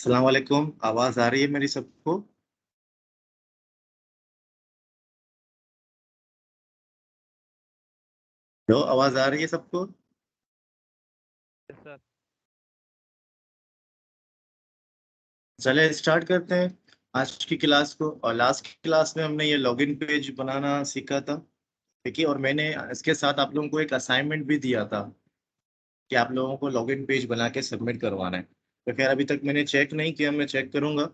अस्सलाम वालेकुम। आवाज आ रही है मेरी सबको? लो, आवाज आ रही है सबको? सर। चले स्टार्ट करते हैं आज की क्लास को। और लास्ट की क्लास में हमने ये लॉगिन पेज बनाना सीखा था। ठीक है, और मैंने इसके साथ आप लोगों को एक असाइनमेंट भी दिया था कि आप लोगों को लॉगिन पेज बना के सबमिट करवाना है। तो खैर अभी तक मैंने चेक नहीं किया, मैं चेक करूंगा।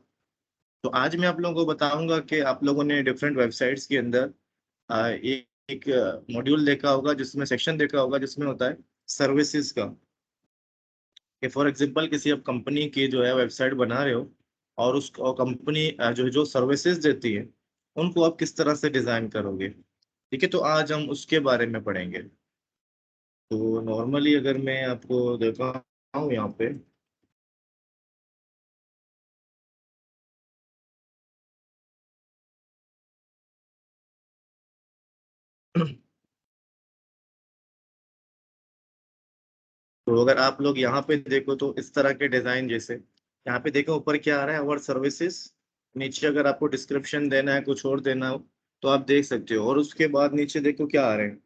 तो आज मैं आप लोगों को बताऊंगा कि आप लोगों ने डिफरेंट वेबसाइट्स के अंदर एक मॉड्यूल देखा होगा, जिसमें सेक्शन देखा होगा जिसमें होता है सर्विसेज का। कि फॉर एग्जांपल किसी आप कंपनी की जो है वेबसाइट बना रहे हो, और उस कंपनी जो जो सर्विसेज देती है उनको आप किस तरह से डिजाइन करोगे। ठीक है, तो आज हम उसके बारे में पढ़ेंगे। तो नॉर्मली अगर मैं आपको देखा हूँ यहाँ पे, तो अगर आप लोग यहाँ पे देखो तो इस तरह के डिजाइन, जैसे यहाँ पे देखो ऊपर क्या आ रहा है, अवर सर्विसेज। नीचे अगर आपको डिस्क्रिप्शन देना है, कुछ और देना हो, तो आप देख सकते हो। और उसके बाद नीचे देखो क्या आ रहे हैं,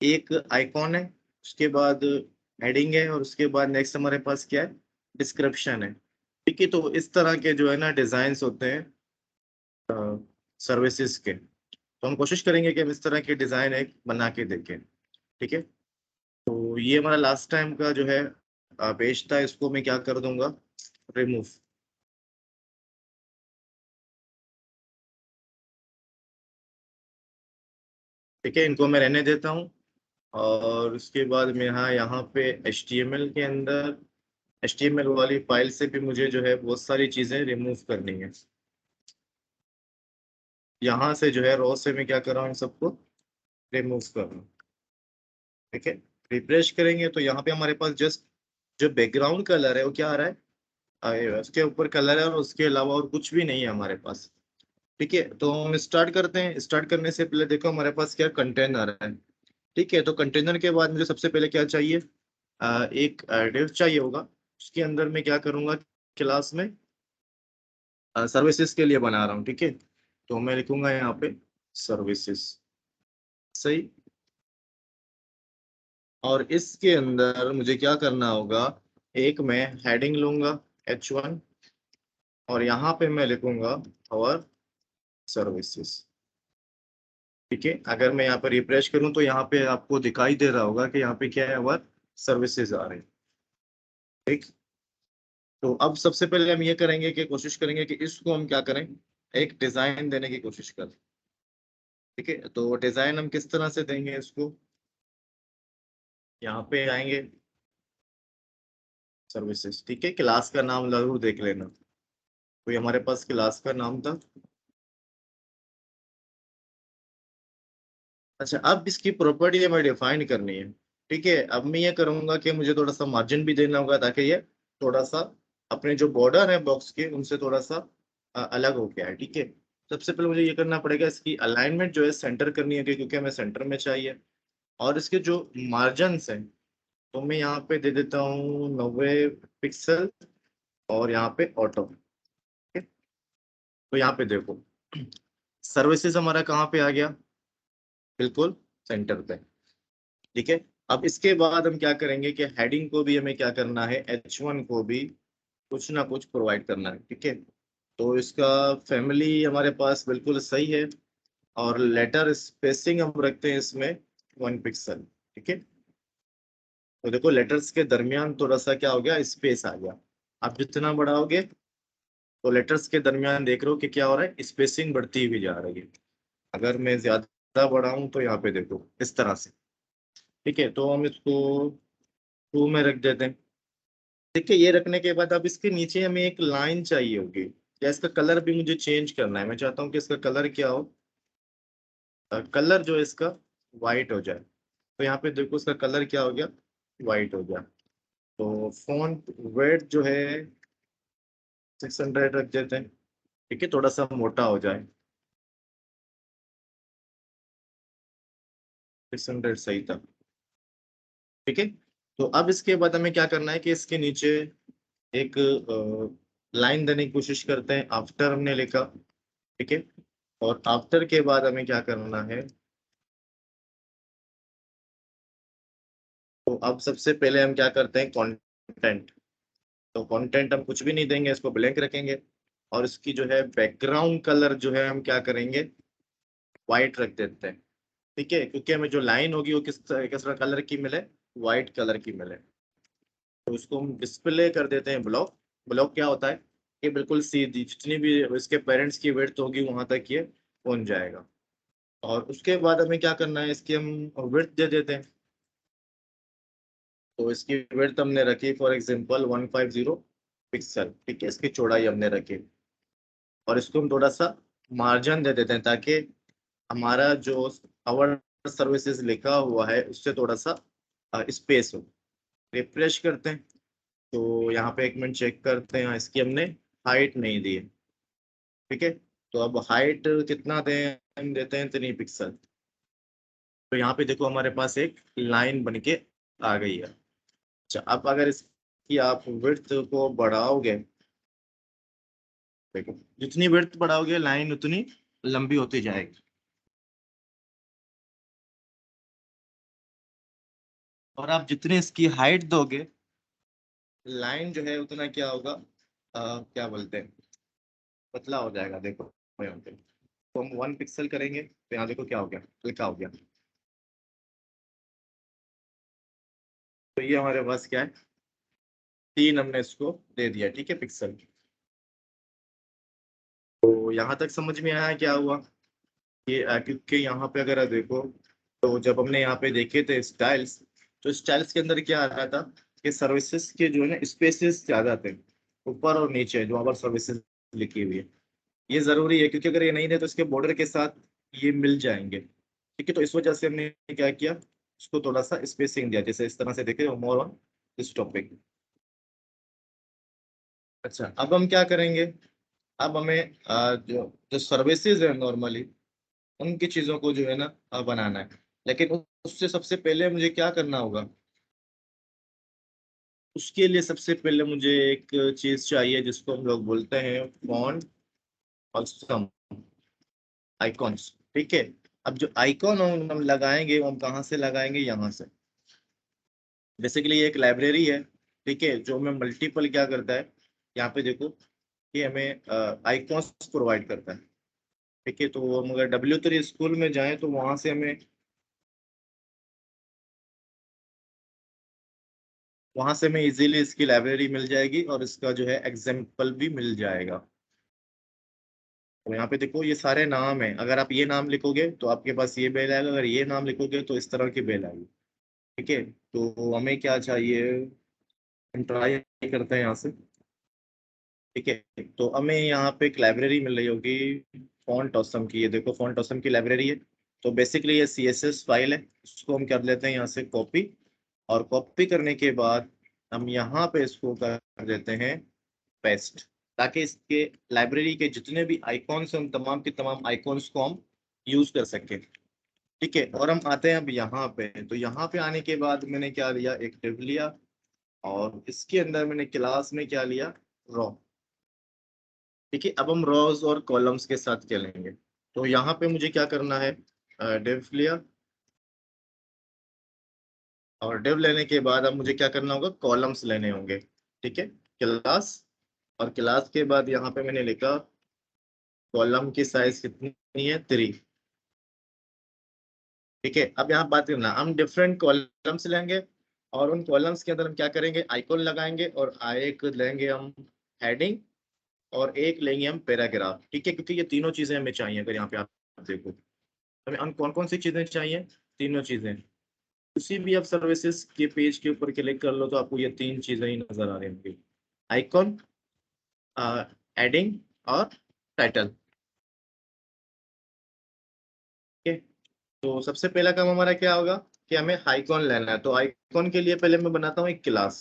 एक आइकॉन है, उसके बाद हेडिंग है, और उसके बाद नेक्स्ट हमारे पास क्या है, डिस्क्रिप्शन है। ठीक है, तो इस तरह के जो है ना डिजाइन्स होते हैं सर्विसेज के। तो हम कोशिश करेंगे कि हम इस तरह के डिजाइन एक बना के देखें। ठीक है, तो ये हमारा लास्ट टाइम का जो है पेज था, इसको मैं क्या कर दूंगा, रिमूव। ठीक है, इनको मैं रहने देता हूँ। और उसके बाद मैं यहाँ पे HTML के अंदर HTML वाली फाइल से भी मुझे जो है बहुत सारी चीजें रिमूव करनी है। यहाँ से जो है रो से मैं क्या कर रहा हूँ, इन सबको रिमूव कर रहा हूँ। ठीक है, रिफ्रेश करेंगे तो यहाँ पे हमारे पास जस्ट जो बैकग्राउंड कलर है वो क्या आ रहा है, उसके ऊपर कलर है, और उसके अलावा और कुछ भी नहीं है हमारे पास। ठीक है, तो हम स्टार्ट करते हैं। स्टार्ट करने से पहले देखो हमारे पास क्या कंटेनर है। ठीक है, तो कंटेनर के बाद मुझे सबसे पहले क्या चाहिए, एक डिव चाहिए होगा। उसके अंदर मैं क्या करूंगा, क्लास में सर्विसेज के लिए बना रहा हूँ। ठीक है, तो मैं लिखूंगा यहाँ पे सर्विसेज। सही। और इसके अंदर मुझे क्या करना होगा, एक मैं हेडिंग लूंगा H1, और यहाँ पे मैं लिखूंगा अवर सर्विसेज। ठीक है, अगर मैं यहाँ पर रिफ्रेश करूँ तो यहाँ पे आपको दिखाई दे रहा होगा कि यहाँ पे क्या है, अवर सर्विसेज आ रहे हैं। ठीक। तो अब सबसे पहले हम ये करेंगे कि कोशिश करेंगे कि इसको हम क्या करें, एक डिजाइन देने की कोशिश करें। ठीक है, तो डिजाइन हम किस तरह से देंगे इसको, यहाँ पे आएंगे सर्विसेज। ठीक है, क्लास का नाम जरूर देख लेना। तो ये हमारे पास क्लास का नाम था। अच्छा, अब इसकी प्रॉपर्टी हमें डिफाइन करनी है। ठीक है, अब मैं ये करूंगा कि मुझे थोड़ा सा मार्जिन भी देना होगा, ताकि ये थोड़ा सा अपने जो बॉर्डर है बॉक्स के उनसे थोड़ा सा अलग हो गया है। ठीक है, सबसे पहले मुझे ये करना पड़ेगा, इसकी अलाइनमेंट जो है सेंटर करनी है, क्योंकि हमें सेंटर में चाहिए। और इसके जो मार्जिनस हैं, तो मैं यहाँ पे दे देता हूँ 90 पिक्सल, और यहाँ पे ऑटो। ठीक है, तो यहाँ पे देखो सर्विसेज हमारा कहाँ पे आ गया, बिल्कुल सेंटर पे। ठीक है, अब इसके बाद हम क्या करेंगे कि हेडिंग को भी हमें क्या करना है, H1 को भी कुछ ना कुछ प्रोवाइड करना है। ठीक है, तो इसका फैमिली हमारे पास बिल्कुल सही है। और लेटर स्पेसिंग हम रखते हैं इसमें 1 पिक्सल। ठीक है, तो देखो लेटर्स के दरमियान थोड़ा सा क्या हो गया, स्पेस आ गया। आप जितना बढ़ाओगे तो लेटर्स के दरमियान देख रहे हो कि क्या हो रहा है, स्पेसिंग बढ़ती हुई जा रही है। अगर मैं ज्यादा बढ़ाऊं तो यहाँ पे देखो इस तरह से। ठीक है, तो हम इसको 2 में रख देते हैं। ठीक है, ये रखने के बाद अब इसके नीचे हमें एक लाइन चाहिए होगी, या इसका कलर भी मुझे चेंज करना है। मैं चाहता हूँ कि इसका कलर क्या हो, कलर जो है इसका वाइट हो जाए। तो यहाँ पे देखो इसका कलर क्या हो गया, वाइट हो गया। तो फॉन्ट वेट जो है 600 रख देते हैं। ठीक है, थोड़ा सा मोटा हो जाए। 600 सही था। ठीक है, तो अब इसके बाद हमें क्या करना है कि इसके नीचे एक लाइन देने की कोशिश करते हैं, आफ्टर हमने लिखा, ठीक है। और आफ्टर के बाद हमें क्या करना है, तो अब सबसे पहले हम क्या करते हैं, कंटेंट। तो कंटेंट हम कुछ भी नहीं देंगे, इसको ब्लैंक रखेंगे। और इसकी जो है बैकग्राउंड कलर जो है हम क्या करेंगे, व्हाइट रख देते हैं, ठीक है। क्योंकि हमें जो लाइन होगी वो किस तरह कलर की मिले, व्हाइट कलर की मिले। तो उसको हम डिस्प्ले कर देते हैं ब्लॉक। ब्लॉक क्या होता है, ये बिल्कुल सीधी जितनी भी इसके पेरेंट्स की विड्थ होगी वहां तक ये पहुंच जाएगा। और उसके बाद हमें क्या करना है, इसकी हम विड्थ दे देते हैं। तो इसकी विड्थ हमने रखी फॉर एग्जांपल 150 पिक्सल, ठीक है, इसकी चौड़ाई हमने रखी। और इसको हम थोड़ा सा मार्जिन दे देते हैं, ताकि हमारा जो आवर सर्विसेज लिखा हुआ है उससे थोड़ा सा स्पेस हो। रिफ्रेश करते हैं, तो यहाँ पे एक मिनट चेक करते हैं, इसकी हमने हाइट नहीं दी है, ठीक है। तो अब हाइट कितना दें, हम देते हैं 3 पिक्सल। तो यहाँ पे देखो हमारे पास एक लाइन बन के आ गई है। अच्छा, अब अगर इसकी आप विड्थ को बढ़ाओगे, देखो जितनी विड्थ बढ़ाओगे लाइन उतनी लंबी होती जाएगी। और आप जितनी इसकी हाइट दोगे, लाइन जो है उतना क्या होगा, क्या बोलते हैं, पतला हो जाएगा। देखो यहाँ पे तो हम 1 पिक्सल करेंगे, तो यहाँ देखो क्या हो गया, हल्का हो गया। तो ये हमारे पास क्या है, 3 हमने इसको दे दिया, ठीक है, पिक्सल। तो यहाँ तक समझ में आया क्या हुआ, ये क्योंकि यहाँ पे अगर आप देखो, तो जब हमने यहाँ पे देखे थे स्टाइल्स, तो स्टाइल्स के अंदर क्या आ रहा था कि सर्विसेज के जो है ना स्पेसेस ज्यादा थे, ऊपर और नीचे जो हमारे सर्विसेज लिखी हुई है। ये जरूरी है, क्योंकि अगर ये नहीं है तो इसके बॉर्डर के साथ ये मिल जाएंगे, ठीक है। तो इस वजह से हमने क्या किया, इसको थोड़ा सा स्पेसिंग दिया, जैसे इस तरह से देखे मोर ऑन दिस टॉपिक। अच्छा, अब हम क्या करेंगे, अब हमें जो जो सर्विसेज है नॉर्मली उनकी चीजों को जो है ना बनाना है। लेकिन उससे सबसे पहले मुझे क्या करना होगा, उसके लिए सबसे पहले मुझे एक चीज चाहिए जिसको हम लोग बोलते हैं फॉन्ट और सम आइकॉन्स, ठीक है। अब जो आइकॉन हम लगाएंगे वो हम कहाँ से लगाएंगे, यहाँ से। बेसिकली ये एक लाइब्रेरी है, ठीक है, जो हमें मल्टीपल क्या करता है, यहाँ पे देखो ये हमें आइकॉन्स प्रोवाइड करता है, ठीक है। तो हम अगर W3 स्कूल में जाएं तो वहां से हमें, इजीली इसकी लाइब्रेरी मिल जाएगी और इसका जो है एग्जाम्पल भी मिल जाएगा। तो यहाँ पे देखो ये सारे नाम है, अगर आप ये नाम लिखोगे तो आपके पास ये बेल आएगा, अगर ये नाम लिखोगे तो इस तरह की बेल आएगी, ठीक है। तो हमें क्या चाहिए, हम ट्राई करते हैं यहाँ से, ठीक है। तो हमें यहाँ पे एक लाइब्रेरी मिल रही होगी फॉन्ट ऑसम की, ये देखो फॉन्ट ऑसम की लाइब्रेरी है। तो बेसिकली ये CSS फाइल है, उसको हम कर लेते हैं यहाँ से कॉपी। और कॉपी करने के बाद हम यहाँ पे इसको कर देते हैं पेस्ट, ताकि इसके लाइब्रेरी के जितने भी आइकॉन्स हैं उन तमाम के तमाम आइकॉन्स को हम यूज कर सकें, ठीक है। और हम आते हैं अब यहाँ पे, तो यहाँ पे आने के बाद मैंने क्या लिया, एक div लिया। और इसके अंदर मैंने क्लास में क्या लिया, रॉ, ठीक है। अब हम रॉज और कॉलम्स के साथ चलेंगे। तो यहाँ पे मुझे क्या करना है, div लिया। और div लेने के बाद अब मुझे क्या करना होगा, कॉलम्स लेने होंगे, ठीक है, क्लास। और क्लास के बाद यहाँ पे मैंने लिखा कॉलम की साइज कितनी है, 3, ठीक है। अब यहाँ बात करना, हम डिफरेंट कॉलम्स लेंगे और उन कॉलम्स के अंदर हम क्या करेंगे, आइकॉन लगाएंगे। और एक लेंगे हम हेडिंग, और एक लेंगे हम पैराग्राफ, ठीक है। क्योंकि ये तीनों चीजें हमें चाहिए, अगर यहाँ पे आप देखो हमें हम कौन कौन सी चीजें चाहिए, तीनों चीजें। किसी भी आप सर्विसेज के पेज के ऊपर क्लिक कर लो तो आपको ये 3 चीजें ही नजर आ रही होंगी, आइकॉन, हेडिंग और टाइटल, ठीक है। तो सबसे पहला काम हमारा क्या होगा कि हमें आइकॉन लेना है। तो आइकॉन के लिए पहले मैं बनाता हूँ एक क्लास,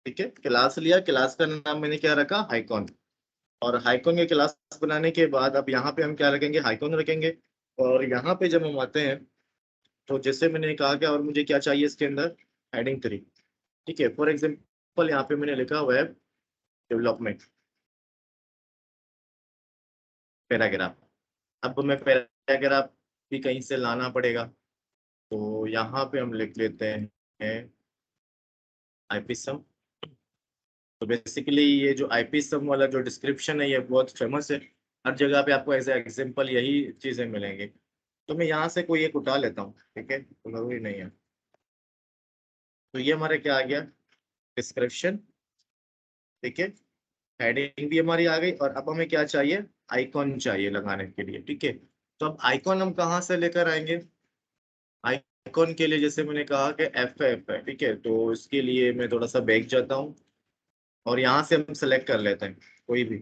ठीक है। क्लास लिया, क्लास का नाम मैंने क्या रखा, आइकॉन। और आइकॉन के क्लास बनाने के बाद अब यहाँ पे हम क्या रखेंगे, आइकॉन रखेंगे। और यहाँ पे जब हम आते हैं, तो जैसे मैंने कहा कि और मुझे क्या चाहिए इसके अंदर, हेडिंग 3, ठीक है। फॉर एग्जाम्पल यहाँ पे मैंने लिखा हुआ है डेवलपमेंट, पैराग्राफ। अब हमें पैराग्राफ भी कहीं से लाना पड़ेगा, तो यहाँ पे हम लिख लेते हैं आईपी सम। तो बेसिकली ये जो आईपी सम वाला जो डिस्क्रिप्शन है ये बहुत फेमस है, हर जगह पे आपको एज एग्जाम्पल यही चीजें मिलेंगी। तो मैं यहाँ से कोई एक उठा लेता हूँ, ठीक है, तो जरूरी नहीं है। तो ये हमारे क्या आ गया, डिस्क्रिप्शन, ठीक है। हेडिंग भी हमारी आ गई, और अब हमें क्या चाहिए, आइकॉन चाहिए लगाने के लिए, ठीक है। तो अब आइकॉन हम कहाँ से लेकर आएंगे, आइकॉन के लिए जैसे मैंने कहा कि एफ है, ठीक है। तो इसके लिए मैं थोड़ा सा बैक जाता हूँ, और यहाँ से हम सेलेक्ट कर लेते हैं कोई भी।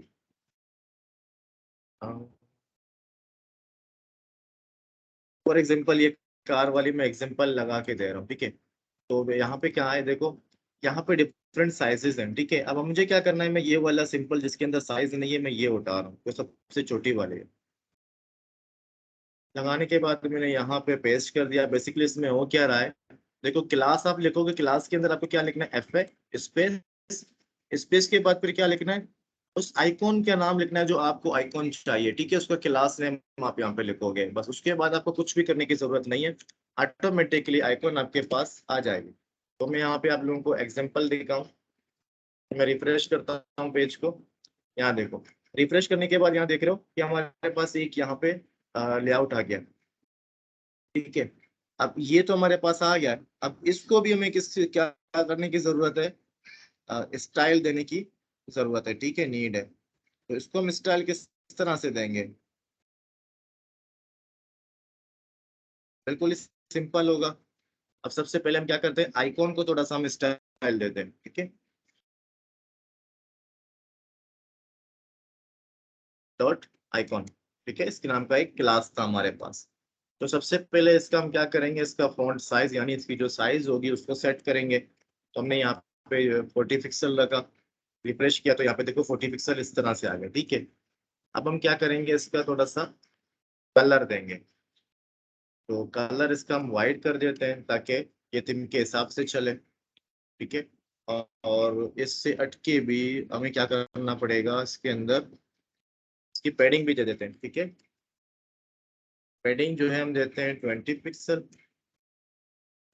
फॉर एग्जाम्पल ये कार वाली मैं एग्जाम्पल लगा के दे रहा हूँ, ठीक है। तो यहाँ पे क्या है देखो, यहाँ पे डिफरेंट साइजेस हैं, ठीक है। अब मुझे क्या करना है, मैं ये वाला सिंपल जिसके अंदर साइज नहीं है मैं ये उठा रहा हूँ, तो सबसे छोटी वाली है। लगाने के बाद मैंने यहाँ पे पेस्ट कर दिया। बेसिकली इसमें हो क्या रहा है, देखो क्लास आप लिखोगे, क्लास के अंदर आपको क्या लिखना है, एफ है स्पेस, स्पेस के बाद फिर क्या लिखना है, उस आइकॉन का नाम लिखना है जो आपको आइकॉन चाहिए, ठीक है। उसका क्लास नेम आप यहाँ पे लिखोगे, बस उसके बाद आपको कुछ भी करने की जरूरत नहीं है, ऑटोमेटिकली आइकॉन आपके पास आ जाएगी। तो मैं यहाँ पे आप लोगों को एग्जाम्पल दिखाऊं, मैं रिफ्रेश करता हूँ पेज को। यहाँ देखो, रिफ्रेश करने के बाद यहाँ देख रहे हो कि हमारे पास एक यहाँ पे लेआउट आ गया, ठीक है। अब ये तो हमारे पास आ गया, अब इसको भी हमें किस क्या करने की जरूरत है, स्टाइल देने की जरूरत है, ठीक है, नीड है। तो इसको हम स्टाइल किस तरह से देंगे, बिल्कुल सिंपल होगा। अब सबसे पहले हम क्या करते हैं, आइकॉन को थोड़ा सा हम स्टाइल देते हैं, ठीक है, डॉट आइकॉन, ठीक है। इसके नाम का एक क्लास था हमारे पास। तो सबसे पहले इसका हम क्या करेंगे, इसका फॉन्ट साइज यानी इसकी जो साइज होगी उसको सेट करेंगे। तो हमने यहाँ पे 40 पिक्सल रखा, रिफ्रेश किया तो यहाँ पे देखो 40 पिक्सल इस तरह से आ गया, ठीक है। अब हम क्या करेंगे, इसका थोड़ा सा कलर देंगे। तो कलर इसका हम वाइट कर देते हैं ताकि ये थीम के हिसाब से चले, ठीक है। और इससे अटके भी हमें क्या करना पड़ेगा, इसके अंदर इसकी पैडिंग भी दे देते हैं, ठीक है। पैडिंग जो है हम देते हैं 20 पिक्सल,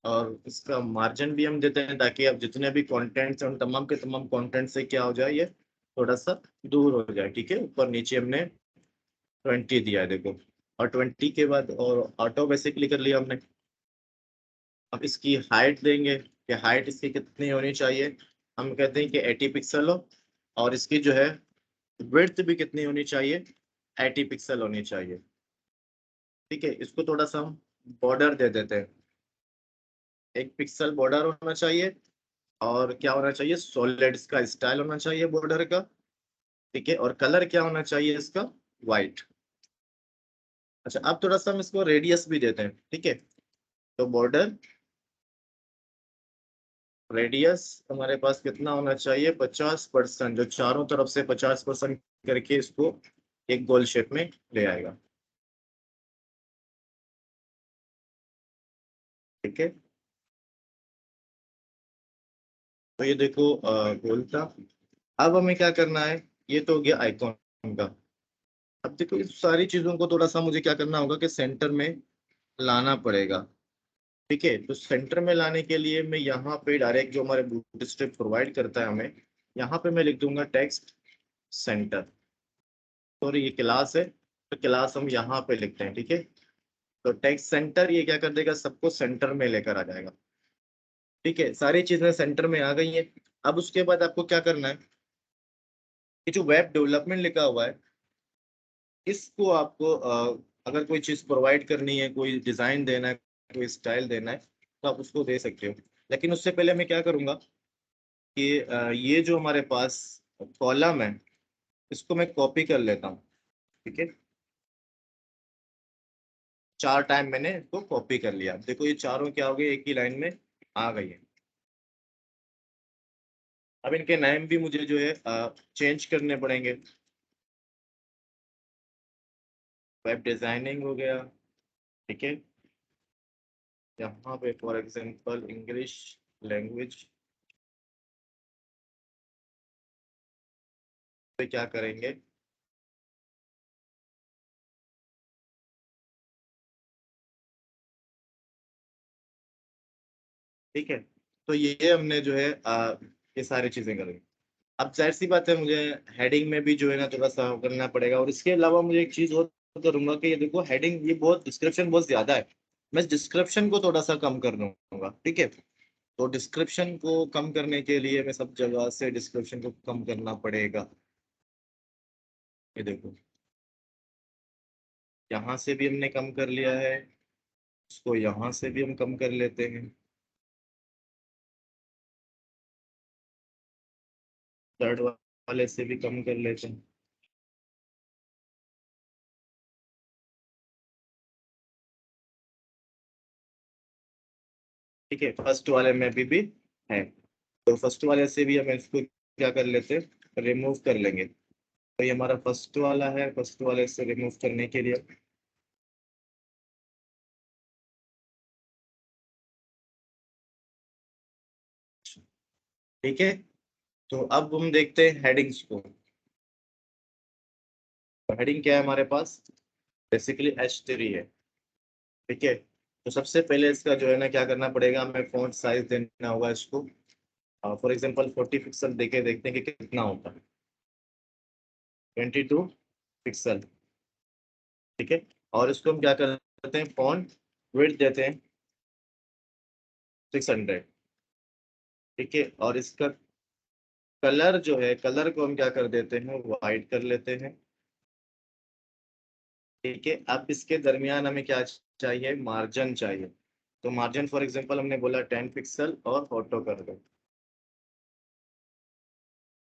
और इसका मार्जिन भी हम देते हैं ताकि अब जितने भी कंटेंट्स हैं उन तमाम के तमाम कंटेंट से क्या हो जाए, ये थोड़ा सा दूर हो जाए, ठीक है। ऊपर नीचे हमने 20 दिया है देखो, और 20 के बाद और ऑटो बेसिकली कर लिया हमने। अब इसकी हाइट देंगे कि हाइट इसकी कितनी होनी चाहिए, हम कहते हैं कि 80 पिक्सल हो, और इसकी जो है विड्थ भी कितनी होनी चाहिए, 80 पिक्सल होनी चाहिए, ठीक है। इसको थोड़ा सा हम बॉर्डर दे देते हैं, 1 पिक्सल बॉर्डर होना चाहिए, और क्या होना चाहिए, सॉलिड्स का स्टाइल होना चाहिए बॉर्डर का, ठीक है। और कलर क्या होना चाहिए इसका, व्हाइट। अच्छा, अब थोड़ा सा हम इसको रेडियस भी देते हैं, ठीक है। तो बॉर्डर रेडियस हमारे पास कितना होना चाहिए, 50%, जो चारों तरफ से 50% करके इसको एक गोल शेप में ले आएगा, ठीक है। तो ये देखो गोल था। अब हमें क्या करना है, ये तो हो गया आइकॉन का। अब देखो इस सारी चीजों को थोड़ा सा मुझे क्या करना होगा कि सेंटर में लाना पड़ेगा, ठीक है। तो सेंटर में लाने के लिए मैं यहाँ पे डायरेक्ट जो हमारे बूटस्ट्रैप प्रोवाइड करता है हमें, यहाँ पे मैं लिख दूंगा टेक्स्ट सेंटर, और ये क्लास है, तो क्लास हम यहाँ पे लिखते हैं, ठीक है। तो टेक्स्ट सेंटर ये क्या कर देगा, सबको सेंटर में लेकर आ जाएगा, ठीक है। सारी चीजें सेंटर में आ गई हैं। अब उसके बाद आपको क्या करना है, ये जो वेब डेवलपमेंट लिखा हुआ है, इसको आपको अगर कोई चीज प्रोवाइड करनी है, कोई डिजाइन देना है, कोई स्टाइल देना है, तो आप उसको दे सकते हो। लेकिन उससे पहले मैं क्या करूंगा कि ये जो हमारे पास कॉलम है, इसको मैं कॉपी कर लेता हूँ, ठीक है। 4 टाइम मैंने इसको कॉपी कर लिया, देखो ये चारों क्या हो गए, एक ही लाइन में आ गई है। अब इनके नाम भी मुझे जो है चेंज करने पड़ेंगे। वेब डिजाइनिंग हो गया, ठीक है। यहाँ पे फॉर एग्जांपल इंग्लिश लैंग्वेज, पे क्या करेंगे, ठीक है। तो ये हमने जो है ये सारी चीजें करेंगे। अब जाहिर सी बात है, मुझे हेडिंग में भी जो है ना थोड़ा सा करना पड़ेगा, और इसके अलावा मुझे एक चीज और करूंगा कि ये देखो हेडिंग, ये बहुत डिस्क्रिप्शन बहुत ज्यादा है, मैं डिस्क्रिप्शन को थोड़ा सा कम कर दूंगा, ठीक है। तो डिस्क्रिप्शन को कम करने के लिए मैं सब जगह से डिस्क्रिप्शन को कम करना पड़ेगा। ये देखो, यहाँ से भी हमने कम कर लिया है, इसको यहाँ से भी हम कम कर लेते हैं, थर्ड वाले से भी कम कर लेते हैं, ठीक है। फर्स्ट वाले में भी है, तो फर्स्ट वाले से भी हम इसको क्या कर लेते हैं, रिमूव कर लेंगे। तो ये हमारा फर्स्ट वाला है, फर्स्ट वाले से रिमूव करने के लिए, ठीक है। तो अब हम देखते हैं हेडिंग्स को। हेडिंग क्या है हमारे पास, बेसिकली H3 है, ठीक है। तो सबसे पहले इसका जो है ना क्या करना पड़ेगा, हमें फॉन्ट साइज देना होगा इसको। फॉर एग्जांपल 40 पिक्सल देके देखते हैं कि कितना होता है, 22 पिक्सल, ठीक है। और इसको हम क्या करते हैं, फॉन्ट विड्थ देते हैं 600, ठीक है। और इसका कलर जो है, कलर को हम क्या कर देते हैं, वाइट कर लेते हैं, ठीक है। अब इसके दरमियान हमें क्या चाहिए, मार्जिन चाहिए। तो मार्जिन फॉर एग्जांपल हमने बोला 10 पिक्सल और ऑटो कर दो,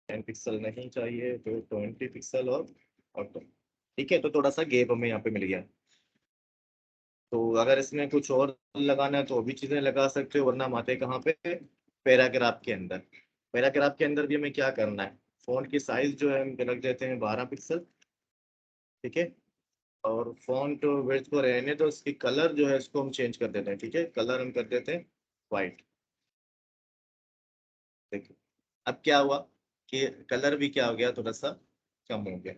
10 पिक्सल नहीं चाहिए तो 20 पिक्सल और ऑटो, ठीक है। तो थोड़ा सा गैप हमें यहाँ पे मिल गया। तो अगर इसमें कुछ और लगाना है तो वो भी चीजें लगा सकते हो, वरना हम आते हैं कहाँ पे, पैराग्राफ के अंदर। पैराग्राफ के अंदर भी हमें क्या करना है, फॉन्ट की साइज जो है हम रख देते हैं 12 पिक्सल, ठीक है। और फॉन्ट विड्थ को रहने तो इसकी कलर जो है इसको हम चेंज कर देते हैं, ठीक है। कलर हम कर देते हैं वाइट, देखिए। अब क्या हुआ कि कलर भी क्या हो गया, थोड़ा सा कम हो गया।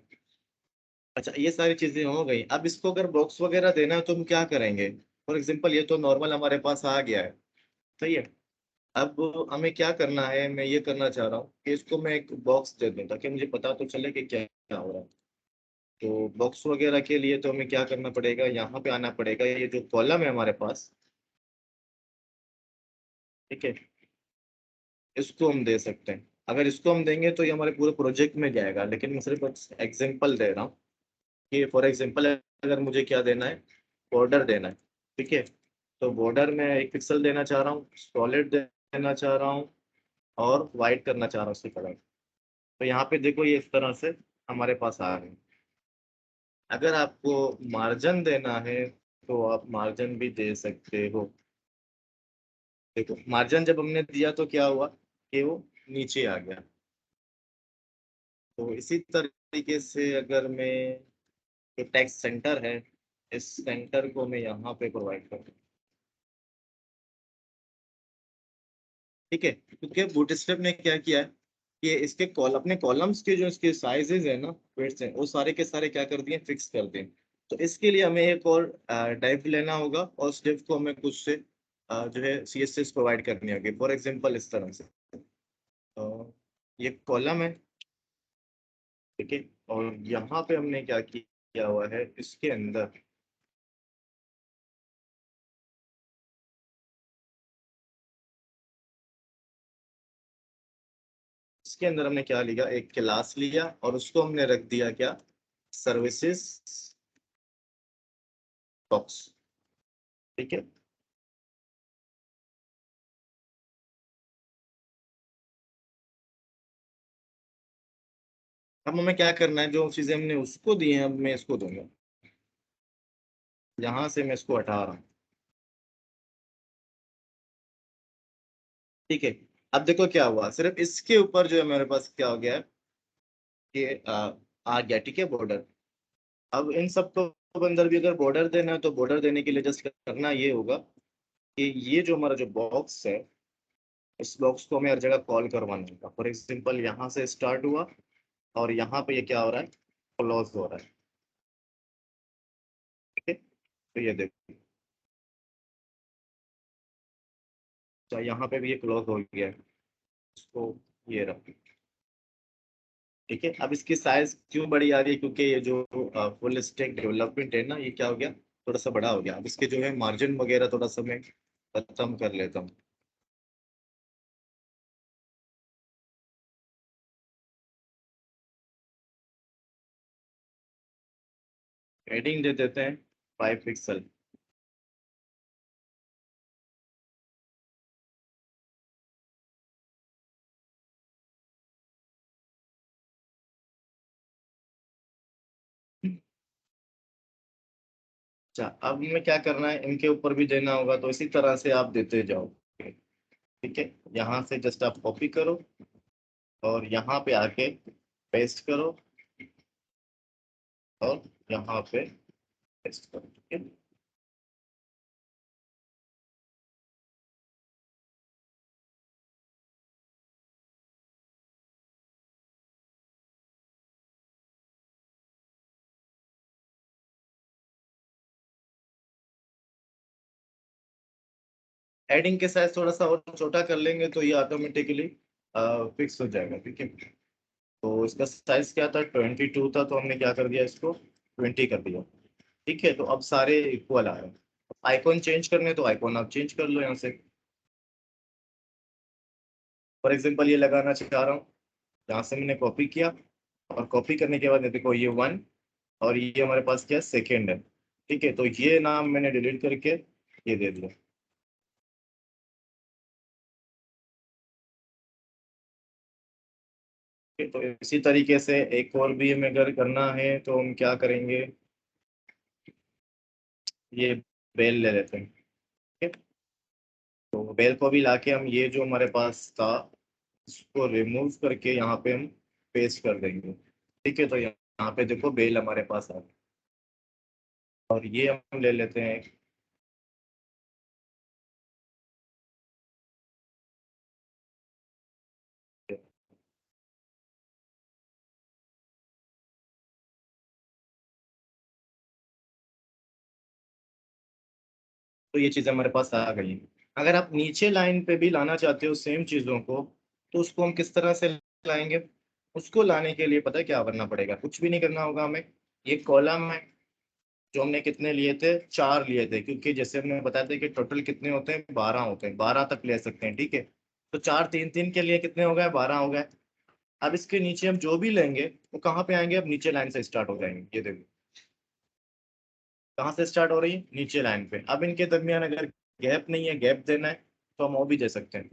अच्छा, ये सारी चीजें हो गई। अब इसको अगर बॉक्स वगैरह देना है तो हम क्या करेंगे, फॉर एग्जांपल ये तो नॉर्मल हमारे पास आ गया है, सही है। अब हमें क्या करना है, मैं ये करना चाह रहा हूँ कि इसको मैं एक बॉक्स दे दूँ ताकि मुझे पता तो चले कि क्या क्या हो रहा है। तो बॉक्स वगैरह के लिए तो हमें क्या करना पड़ेगा, यहाँ पे आना पड़ेगा, ये जो कॉलम है हमारे पास, ठीक है, इसको हम दे सकते हैं। अगर इसको हम देंगे तो ये हमारे पूरे प्रोजेक्ट में जाएगा, लेकिन मैं सिर्फ एग्जांपल दे रहा हूँ कि फॉर एग्जांपल अगर मुझे क्या देना है, बॉर्डर देना है, ठीक है। तो बॉर्डर में 1 पिक्सल देना चाह रहा हूँ, सॉलिड देना चाह रहा हूँ, और वाइट करना चाह रहा हूँ उसकी कलर। तो यहाँ पे देखो ये इस तरह से हमारे पास आ रहे हैं। अगर आपको मार्जिन देना है तो आप मार्जिन भी दे सकते हो। देखो मार्जिन जब हमने दिया तो क्या हुआ कि वो नीचे आ गया। तो इसी तरीके से अगर मैं, जो टेक्स्ट सेंटर है, इस सेंटर को मैं यहाँ पे प्रोवाइड कर दूँ, ठीक है। क्योंकि बूटस्ट्रैप ने क्या किया है कि इसके अपने कॉलम्स के जो इसके साइजेस है ना, वेट्स हैं, वो सारे के सारे क्या कर दिए, फिक्स कर दिए। तो इसके लिए हमें एक और डाइव लेना होगा, और उस div को हमें कुछ से जो है CSS प्रोवाइड करनी होगी, फॉर एग्जांपल इस तरह से। तो ये कॉलम है, ठीक है। और यहाँ पे हमने क्या किया हुआ है, इसके अंदर हमने क्या लिया, एक क्लास लिया और उसको हमने रख दिया क्या, सर्विसेज बॉक्स, ठीक है। अब हमें क्या करना है, जो चीजें हमने उसको दी हैं अब मैं इसको दूंगा, यहाँ से मैं इसको हटा रहा हूँ, ठीक है। अब देखो क्या हुआ, सिर्फ इसके ऊपर जो है मेरे पास क्या हो गया है कि आ गया, ठीक है, बॉर्डर। अब इन सब को अंदर भी अगर बॉर्डर देना है तो बॉर्डर देने के लिए जस्ट करना ये होगा कि ये जो हमारा जो बॉक्स है, इस बॉक्स को हमें हर जगह कॉल करवाना होगा। फॉर एग्जाम्पल यहाँ से स्टार्ट हुआ, और यहाँ पे ये क्या हो रहा है, क्लोज हो रहा है। ठीक है, तो ये देखो, तो यहाँ पे भी ये क्लोज हो गया है, इसको ये रहा। ठीक है, अब इसकी साइज क्यों बड़ी आ रही है, क्योंकि ये जो फुल स्टैक डेवलपमेंट है ना, ये क्या हो गया, थोड़ा सा बड़ा हो गया। अब इसके जो है मार्जिन वगैरह थोड़ा सा मैं खत्म कर लेता हूँ। हेडिंग दे देते हैं 5 पिक्सल। अच्छा, अब में क्या करना है, इनके ऊपर भी देना होगा, तो इसी तरह से आप देते जाओ। ठीक है, यहाँ से जस्ट आप कॉपी करो और यहाँ पे आके पेस्ट करो और यहाँ पे पेस्ट करो। ठीक है, हेडिंग के साइज थोड़ा सा और छोटा कर लेंगे तो ये ऑटोमेटिकली फिक्स हो जाएगा। ठीक है, तो इसका साइज क्या था, 22 था, तो हमने क्या कर दिया, इसको 20 कर दिया। ठीक है, तो अब सारे इक्वल आ रहे हैं। आइकॉन चेंज करने तो आइकॉन आप चेंज कर लो यहाँ से। फॉर एग्जाम्पल ये लगाना चाह रहा हूँ, यहाँ से मैंने कॉपी किया और कॉपी करने के बाद ये देखो, ये 1 और ये हमारे पास क्या सेकेंड है। ठीक है, तो ये नाम मैंने डिलीट करके ये दे दिया। ठीक है, तो इसी तरीके से एक और भी हमें अगर करना है तो हम क्या करेंगे, ये बेल ले लेते हैं। ठीक है, तो बेल को भी लाके हम ये जो हमारे पास था इसको रिमूव करके यहाँ पे हम पेस्ट कर देंगे। ठीक है, तो यहाँ पे देखो बेल हमारे पास आ गया। और ये हम ले लेते हैं। तो ये चीज़ हमारे पास आ गई। अगर आप नीचे लाइन पे भी लाना चाहते हो सेम चीज़ों को, तो उसको हम किस तरह से लाएंगे, उसको लाने के लिए पता है क्या करना पड़ेगा, कुछ भी नहीं करना होगा हमें। ये कॉलम है, जो हमने कितने लिए थे, 4 लिए थे, क्योंकि जैसे हमने बताया था कि टोटल कितने होते हैं, 12 होते हैं, 12 तक ले सकते हैं। ठीक है, तो 4 3 3 के लिए कितने हो गए, 12 हो गए। अब इसके नीचे हम जो भी लेंगे वो कहाँ पे आएंगे, अब नीचे लाइन से स्टार्ट हो जाएंगे। ये देखो कहाँ से स्टार्ट हो रही है, नीचे लाइन पे। अब इनके दरमियान अगर गैप नहीं है, गैप देना है, तो हम वो भी दे सकते हैं।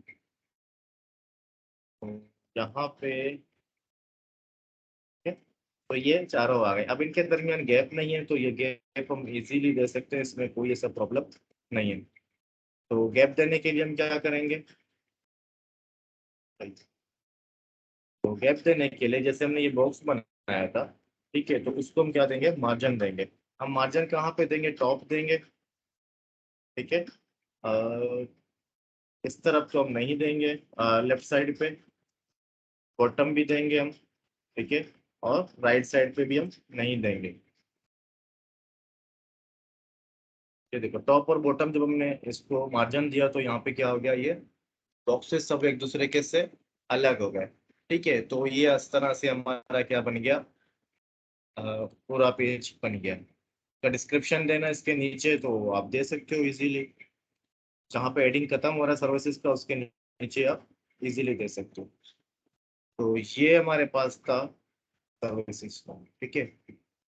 तो यहाँ पे ठीक है, तो ये चारों आ गए। अब इनके दरमियान गैप नहीं है, तो ये गैप हम इजीली दे सकते हैं, इसमें कोई ऐसा प्रॉब्लम नहीं है। तो गैप देने के लिए हम क्या करेंगे, तो गैप देने के लिए जैसे हमने ये बॉक्स बनाया था, ठीक है, तो उसको हम क्या देंगे, मार्जिन देंगे। हम मार्जिन कहाँ पे देंगे, टॉप देंगे। ठीक है, इस तरफ तो हम नहीं देंगे, लेफ्ट साइड पे बॉटम भी देंगे हम। ठीक है, और राइट साइड पे भी हम नहीं देंगे। ये देखो, टॉप और बॉटम जब हमने इसको मार्जिन दिया तो यहाँ पे क्या हो गया, ये बॉक्सेस सब एक दूसरे के से अलग हो गए। ठीक है, तो ये इस तरह से हमारा क्या बन गया, पूरा पेज बन गया। का डिस्क्रिप्शन देना इसके नीचे तो आप दे सकते हो इजीली, जहाँ पे एडिंग खत्म हो रहा है सर्विसेज का, उसके नीचे आप इजीली दे सकते हो। तो ये हमारे पास था सर्विसेज का। ठीक है,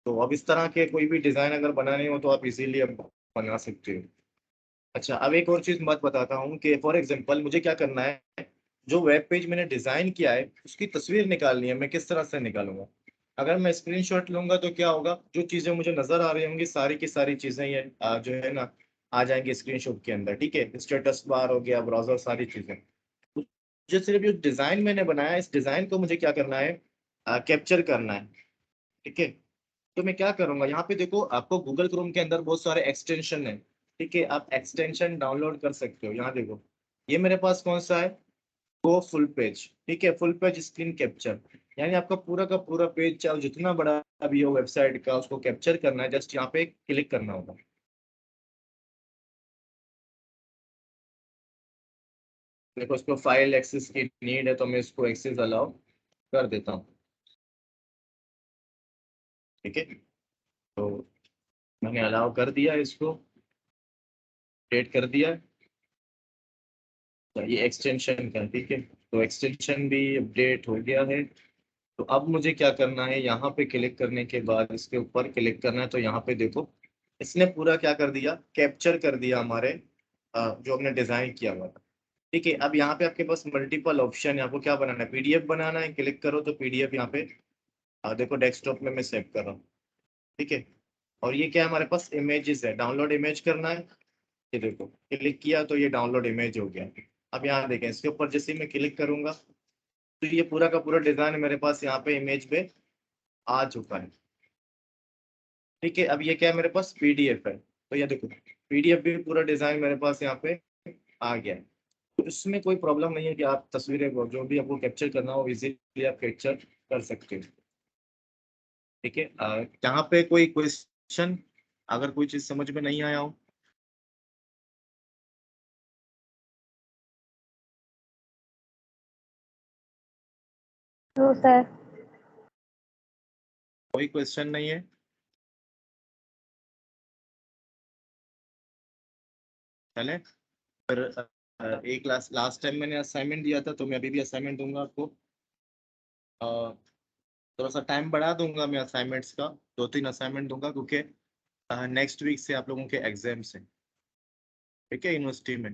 तो अब इस तरह के कोई भी डिजाइन अगर बनाने हो तो आप इजीली अब बना सकते हो। अच्छा, अब एक और चीज बात बताता हूँ कि फॉर एग्जांपल मुझे क्या करना है, जो वेब पेज मैंने डिजाइन किया है उसकी तस्वीर निकालनी है, मैं किस तरह से निकालूंगा। अगर मैं स्क्रीनशॉट लूंगा तो क्या होगा, जो चीजें मुझे नजर आ रही होंगी सारी की सारी चीजें ये जो है ना आ जाएंगी स्क्रीनशॉट के अंदर। ठीक है, स्टेटस बार हो गया, ब्राउजर, सारी चीजें। जो सिर्फ जो डिजाइन मैंने बनाया है, इस डिजाइन को मुझे क्या करना है, कैप्चर करना है। ठीक है, तो मैं क्या करूंगा, यहाँ पे देखो आपको गूगल क्रोम के अंदर बहुत सारे एक्सटेंशन है। ठीक है, आप एक्सटेंशन डाउनलोड कर सकते हो। यहाँ देखो, ये मेरे पास कौन सा है, गो फुल पेज। ठीक है, फुल पेज स्क्रीन कैप्चर। यानी आपका पूरा का पूरा पेज चाहे जितना बड़ा भी हो वेबसाइट का, उसको कैप्चर करना है, जस्ट यहाँ पे क्लिक करना होगा। देखो इसको फाइल एक्सेस की नीड है तो मैं इसको एक्सेस अलाउ कर देता हूँ। ठीक है, तो मैंने अलाउ कर दिया इसको, अपडेट कर दिया। तो ये एक्सटेंशन का, ठीक है, तो एक्सटेंशन भी अपडेट हो गया है। तो अब मुझे क्या करना है, यहाँ पे क्लिक करने के बाद इसके ऊपर क्लिक करना है। तो यहाँ पे देखो इसने पूरा क्या कर दिया, कैप्चर कर दिया हमारे जो हमने डिजाइन किया हुआ था। ठीक है, अब यहाँ पे आपके पास मल्टीपल ऑप्शन है, आपको क्या बनाना है, पीडीएफ बनाना है, क्लिक करो तो पीडीएफ यहाँ पे देखो डेस्कटॉप में मैं सेव कर रहा हूँ। ठीक है, और ये क्या है, हमारे पास इमेजेस है, डाउनलोड इमेज करना है। ये देखो क्लिक किया तो ये डाउनलोड इमेज हो गया। अब यहाँ देखें, इसके ऊपर जैसे ही मैं क्लिक करूंगा तो ये पूरा का पूरा डिजाइन मेरे पास यहाँ पे इमेज पे आ चुका है। ठीक है, अब ये क्या है, मेरे पास पीडीएफ है, तो ये देखो पीडीएफ भी पूरा डिजाइन मेरे पास यहाँ पे आ गया है। तो इसमें कोई प्रॉब्लम नहीं है कि आप तस्वीरें जो भी आपको कैप्चर करना हो इजीली आप कैप्चर कर सकते हो। ठीक है, यहाँ पे कोई क्वेश्चन, अगर कोई चीज समझ में नहीं आया हो? तो सर कोई क्वेश्चन नहीं है? चले फिर एक लास्ट टाइम मैंने असाइनमेंट दिया था, तो मैं अभी भी असाइनमेंट दूंगा आपको। थोड़ा सा टाइम बढ़ा दूंगा मैं असाइनमेंट्स का, 2-3 असाइनमेंट दूंगा, क्योंकि नेक्स्ट वीक से आप लोगों के एग्जाम्स हैं। ठीक है, यूनिवर्सिटी में।